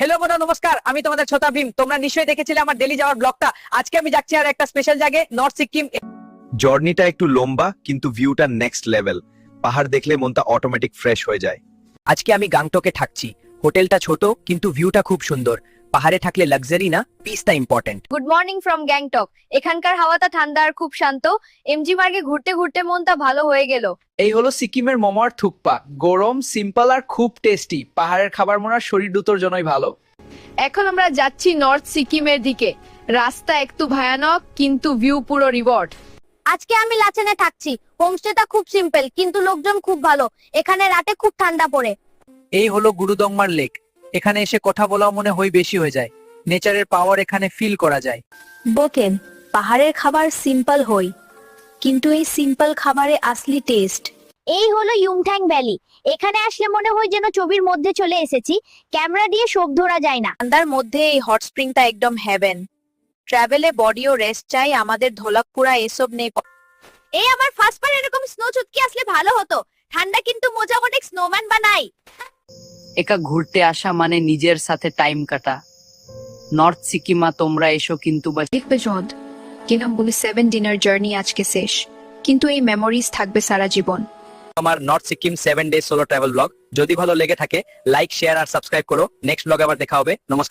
Hello বন্ধুরা, নমস্কার। আমি তোমাদের ছোটা ভীম। তোমরা নিশ্চয়ই দেখেছিলে আমার দিল্লি যাওয়ার ব্লগটা। আজকে আমি যাচ্ছি আর একটা স্পেশাল জায়গায়, নর্থ সিকিম। জার্নিটা একটু লম্বা কিন্তু ভিউটা নেক্সট লেভেল। পাহাড় দেখলে মনটা অটোমেটিক ফ্রেশ হয়ে যায়। আজকে আমি গাংটকে থাকছি। হোটেলটা ছোট কিন্তু ভিউটা খুব সুন্দর। পাহাড়ে থাকলে লাক্সারি না, পিসটা important. Good morning from Gangtok. এখানকার হাওয়াটা ঠান্ডা আর খুব শান্ত। এমজি মার্গে ঘুরতে ঘুরতে মনটা ভালো হয়ে গেল। এই হলো সিকিমের মোমোর থুকপা। গরম, সিম্পল আর খুব টেস্টি। পাহাড়ের খাবার মনে শরীর দুটোর জন্যই ভালো। এখন আমরা যাচ্ছি নর্থ সিকিমের দিকে। রাস্তা একটু ভয়ানক কিন্তু ভিউ পুরো রিওয়ার্ড। আজকে আমি লাচেনে থাকছি। হোমস্টেটা খুব সিম্পল কিন্তু লোকজন খুব ভালো। এখানে রাতে খুব ঠান্ডা পড়ে। এই হলো গুরুদংমার লেক। এখানে এসে কথা বলাও মনে হয় বেশি হয়ে যায়। নেচারের পাওয়ার এখানে ফিল করা যায়। বকেন পাহাড়ের খাবার সিম্পল হই, কিন্তু এই সিম্পল খাবারে আসলি টেস্ট। এই হলো ইউমথ্যাং ভ্যালি। এখানে আসলে মনে হয় যেন ছবির মধ্যে চলে এসেছি। ক্যামেরা দিয়ে সব ধরা যায় না। ঠান্ডার মধ্যে এই হট স্প্রিংটা একদম হেভেন। ট্রাভেলে বডিও রেস্ট চাই, আমাদের ধোলাকপুরা এসব নেই। এই আমার ফার্স্ট বার এরকম স্নো চুটকি আসলে ভালো হতো। ঠান্ডা কিন্তু মজা অনেক স্নোম্যান বানাই। একা ঘুরতে আসা মানে নিজের সাথে টাইম কাটা। নর্থ সিকিমা তোমরা এসো কিন্তু দেখবে জদ কিরম বলে 7 ডিনার জার্নি আজকে শেষ, কিন্তু এই মেমোরিজ থাকবে সারা জীবন। আমার north Sikkim 7 day solo travel blog যদি ভালো লেগে থাকে, লাইক, শেয়ার আর সাবস্ক্রাইব করো। নেক্সট ব্লগে আবার দেখা হবে। নমস্কার।